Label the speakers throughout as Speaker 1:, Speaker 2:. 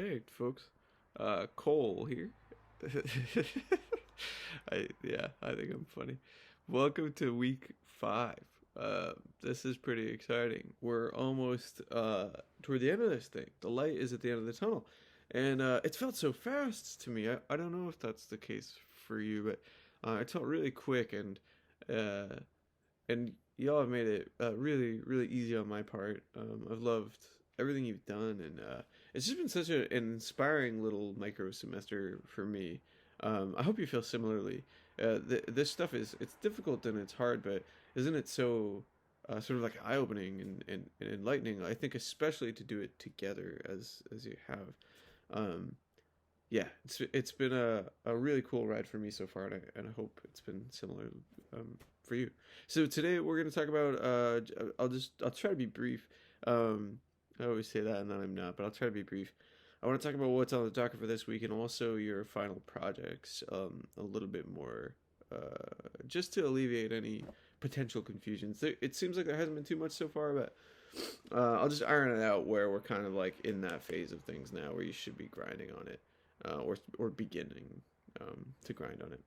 Speaker 1: Hey, folks. Cole here. I think I'm funny. Welcome to week 5. This is pretty exciting. We're almost toward the end of this thing. The light is at the end of the tunnel, and it's felt so fast to me. I don't know if that's the case for you, but it felt really quick, uh, and y'all have made it really, really easy on my part. I've loved everything you've done, and it's just been such an inspiring little micro semester for me. I hope you feel similarly. This stuff it's difficult and it's hard, but isn't it so sort of like eye opening and enlightening? I think especially to do it together as you have. Um, yeah, it's been a really cool ride for me so far, and I hope it's been similar for you. So today we're gonna talk about I'll try to be brief. Um, I always say that and then I'm not, but I'll try to be brief. I want to talk about what's on the docket for this week and also your final projects a little bit more, just to alleviate any potential confusions. It seems like there hasn't been too much so far, but I'll just iron it out where we're kind of like in that phase of things now where you should be grinding on it, or beginning to grind on it.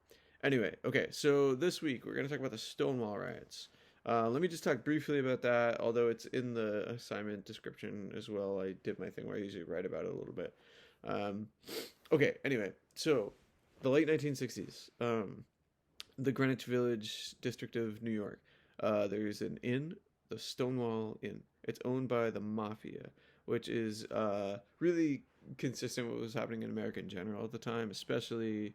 Speaker 1: Anyway, okay, so this week we're gonna talk about the Stonewall riots. Let me just talk briefly about that, although it's in the assignment description as well. I did my thing where I usually write about it a little bit. Um, okay, anyway, so the late 1960s, the Greenwich Village district of New York. There's an inn, the Stonewall Inn. It's owned by the mafia, which is really consistent with what was happening in America in general at the time, especially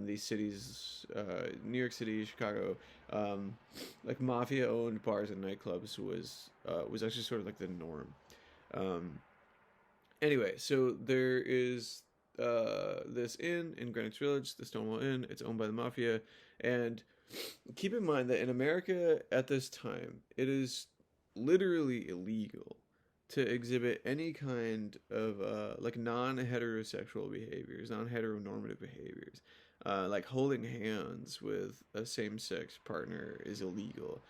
Speaker 1: these cities, New York City, Chicago. Um, like mafia-owned bars and nightclubs was actually sort of like the norm. Um, Anyway, so there is this inn in Greenwich Village, the Stonewall Inn. It's owned by the mafia, and keep in mind that in America at this time, it is literally illegal to exhibit any kind of like non-heterosexual behaviors, non-heteronormative behaviors. Like holding hands with a same-sex partner is illegal.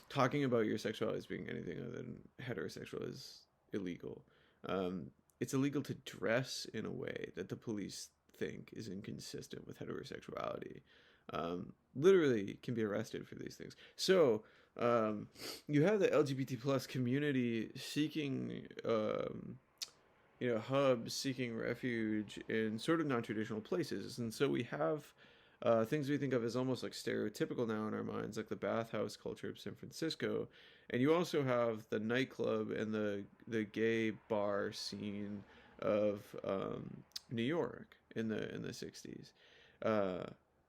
Speaker 1: Talking about your sexuality as being anything other than heterosexual is illegal. Um, it's illegal to dress in a way that the police think is inconsistent with heterosexuality. Literally can be arrested for these things. So you have the LGBT plus community seeking, hubs, seeking refuge in sort of non-traditional places, and so we have things we think of as almost like stereotypical now in our minds, like the bathhouse culture of San Francisco, and you also have the nightclub and the gay bar scene of New York in the 60s. Uh,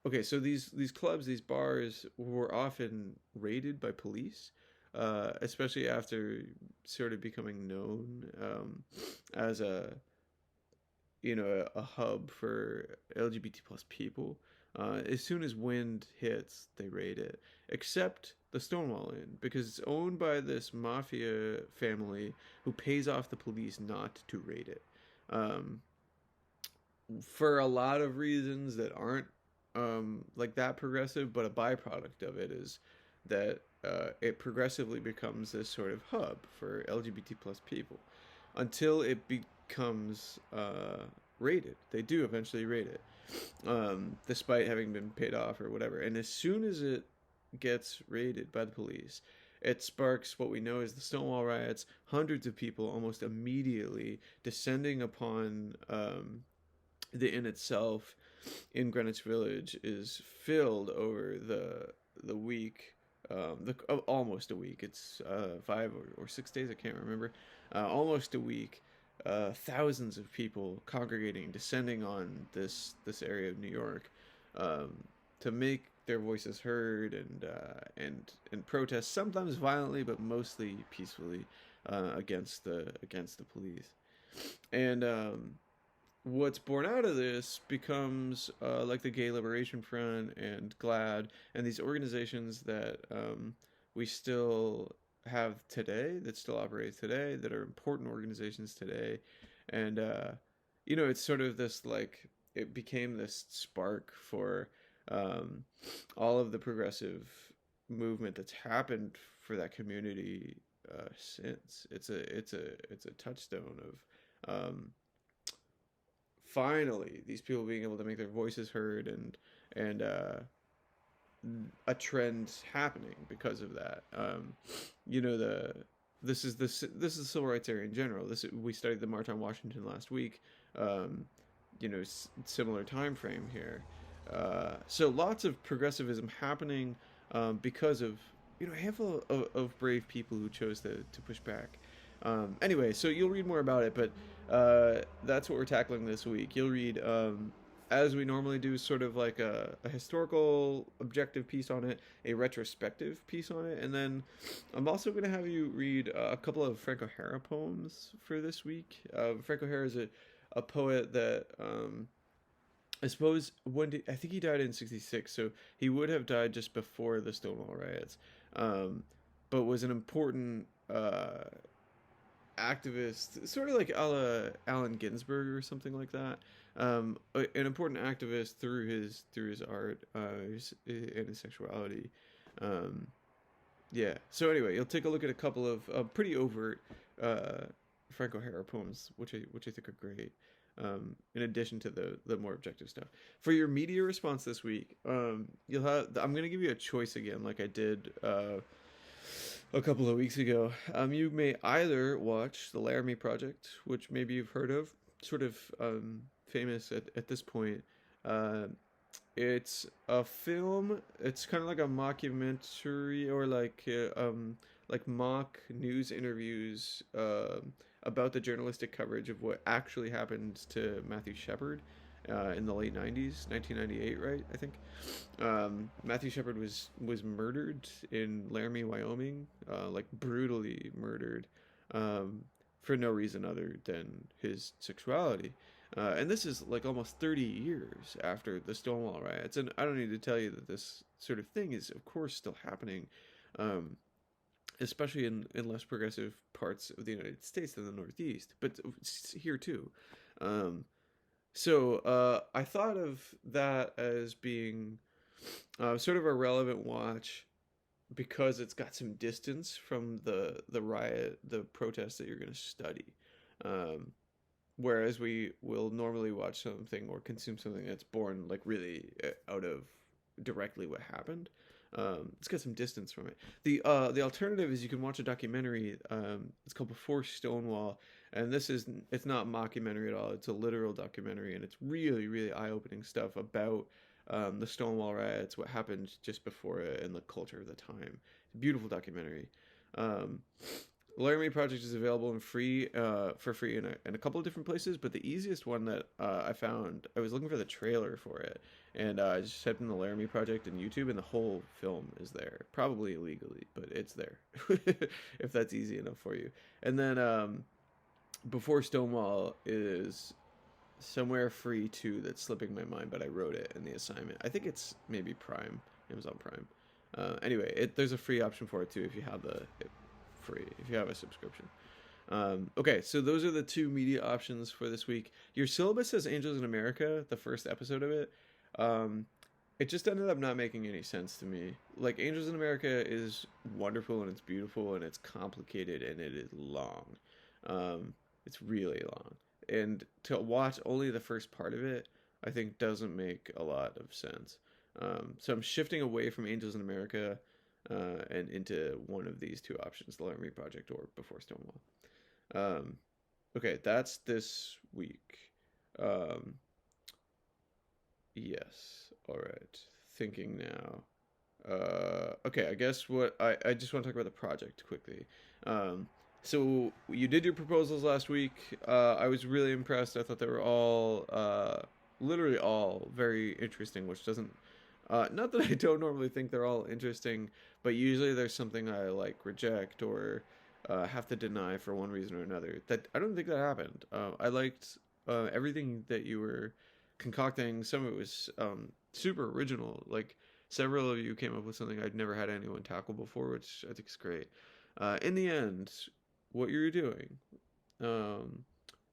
Speaker 1: okay, so these clubs, these bars were often raided by police, especially after sort of becoming known as a hub for LGBT plus people. As soon as wind hits, they raid it. Except the Stonewall Inn, because it's owned by this mafia family who pays off the police not to raid it. Um, for a lot of reasons that aren't like that progressive, but a byproduct of it is that it progressively becomes this sort of hub for LGBT plus people until it becomes rated. They do eventually rate it, despite having been paid off or whatever. And as soon as it gets raided by the police, it sparks what we know as the Stonewall riots. Hundreds of people almost immediately descending upon the inn itself in Greenwich Village is filled over the week, almost a week. It's 5 or 6 days. I can't remember. Almost a week. Thousands of people congregating, descending on this area of New York, to make their voices heard and protest, sometimes violently, but mostly peacefully, against the police. And what's born out of this becomes like the Gay Liberation Front and GLAAD and these organizations that we still have today, that still operate today, that are important organizations today. And it's sort of this, like, it became this spark for um, all of the progressive movement that's happened for that community since. It's a touchstone of finally these people being able to make their voices heard, and a trend happening because of that. You know, this is the civil rights era in general. We studied the March on Washington last week. Um, similar time frame here. So lots of progressivism happening because of a handful of brave people who chose to push back. Anyway, so you'll read more about it, but that's what we're tackling this week. You'll read, as we normally do, sort of like a historical objective piece on it, a retrospective piece on it, and then I'm also going to have you read a couple of Frank O'Hara poems for this week. Frank O'Hara is a poet that I suppose I think he died in '66, so he would have died just before the Stonewall riots, but was an important activist, sort of like a la Allen Ginsberg or something like that. An important activist through his art and his sexuality. Um, yeah. So anyway, you'll take a look at a couple of pretty overt Frank O'Hara poems, which I think are great. In addition to the more objective stuff. For your media response this week, you'll have. I'm going to give you a choice again, like I did a couple of weeks ago. You may either watch the Laramie Project, which maybe you've heard of, sort of famous at this point. Uh, it's a film. It's kind of like a mockumentary or like mock news interviews about the journalistic coverage of what actually happened to Matthew Shepard in the late '90s, 1998, right? I think Matthew Shepard was murdered in Laramie, Wyoming, like brutally murdered for no reason other than his sexuality. And this is like almost 30 years after the Stonewall riots. And I don't need to tell you that this sort of thing is, of course, still happening, especially in less progressive parts of the United States than the Northeast, but here too. So I thought of that as being sort of a relevant watch because it's got some distance from the riot, the protest that you're going to study. Um, Whereas we will normally watch something or consume something that's born like really out of directly what happened. It's got some distance from it. The alternative is you can watch a documentary. It's called Before Stonewall, and it's not mockumentary at all. It's a literal documentary, and it's really really eye opening stuff about the Stonewall riots, what happened just before it, and the culture of the time. Beautiful documentary. Um, Laramie Project is available for free in a couple of different places, but the easiest one that I found, I was looking for the trailer for it, and I just typed in the Laramie Project in YouTube, and the whole film is there. Probably illegally, but it's there, if that's easy enough for you. And then Before Stonewall is somewhere free too that's slipping my mind, but I wrote it in the assignment. I think it's maybe Prime, Amazon Prime. Anyway, there's a free option for it too if you have free if you have a subscription. Okay, so those are the two media options for this week. Your syllabus says Angels in America, the first episode of it. It just ended up not making any sense to me. Like, Angels in America is wonderful and it's beautiful and it's complicated and it is long. It's really long. And to watch only the first part of it, I think doesn't make a lot of sense. So I'm shifting away from Angels in America and into one of these two options, the Laramie Project or Before Stonewall. Okay, that's this week. Yes. All right. Thinking now. Okay, I guess I just want to talk about the project quickly. So you did your proposals last week. I was really impressed. I thought they were all, literally all very interesting, which doesn't, not that I don't normally think they're all interesting, but usually there's something I like reject or have to deny for one reason or another. That I don't think that happened. I liked everything that you were concocting. Some of it was super original. Like several of you came up with something I'd never had anyone tackle before, which I think is great. In the end, what you're doing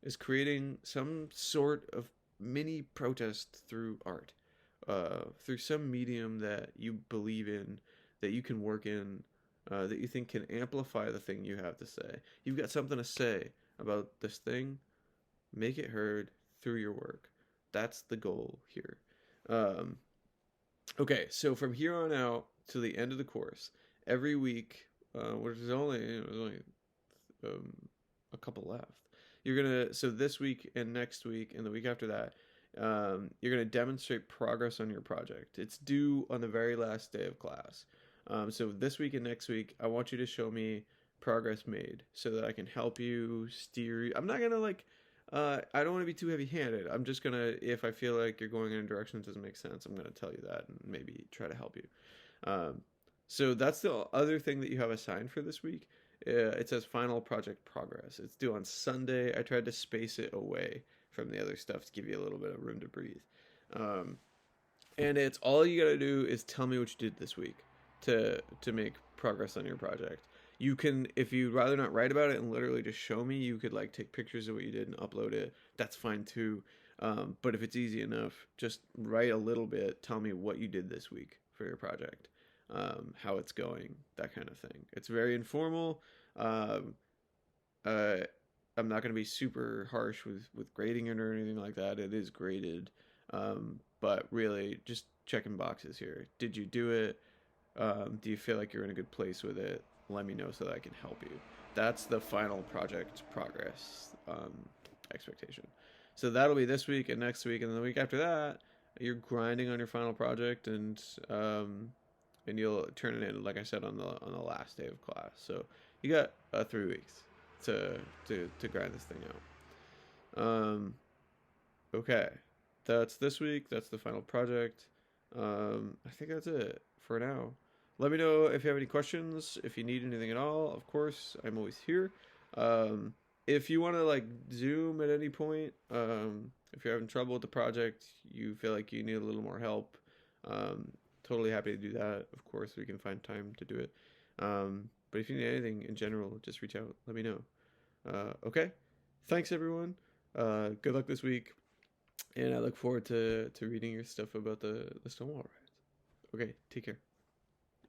Speaker 1: is creating some sort of mini protest through art, through some medium that you believe in, that you can work in, that you think can amplify the thing you have to say. You've got something to say about this thing, make it heard through your work. That's the goal here. Um, okay, so from here on out to the end of the course, every week, which is only there's only um, a couple left. You're gonna so this week and next week and the week after that, you're gonna demonstrate progress on your project. It's due on the very last day of class. So this week and next week, I want you to show me progress made so that I can help you steer. I'm not gonna like. I don't want to be too heavy-handed. I'm just gonna, if I feel like you're going in a direction that doesn't make sense, I'm gonna tell you that and maybe try to help you. Um, so that's the other thing that you have assigned for this week. It says final project progress. It's due on Sunday. I tried to space it away from the other stuff to give you a little bit of room to breathe. Um, and it's all you gotta do is tell me what you did this week to make progress on your project. You can, if you'd rather not write about it and literally just show me, you could like take pictures of what you did and upload it. That's fine too. But if it's easy enough, just write a little bit. Tell me what you did this week for your project, how it's going, that kind of thing. It's very informal. Um, uh, I'm not going to be super harsh with grading it or anything like that. It is graded, but really just checking boxes here. Did you do it? Do you feel like you're in a good place with it? Let me know so that I can help you. That's the final project progress expectation. So that'll be this week and next week, and then the week after that, you're grinding on your final project, and you'll turn it in, like I said, on the last day of class. So you got 3 weeks to grind this thing out. Okay, that's this week. That's the final project. I think that's it for now. Let me know if you have any questions, if you need anything at all. Of course, I'm always here. If you want to like Zoom at any point, if you're having trouble with the project, you feel like you need a little more help, totally happy to do that. Of course, we can find time to do it. But if you need anything in general, just reach out. Let me know. Okay. Thanks, everyone. Good luck this week. And I look forward to reading your stuff about the Stonewall riots. Okay, take care.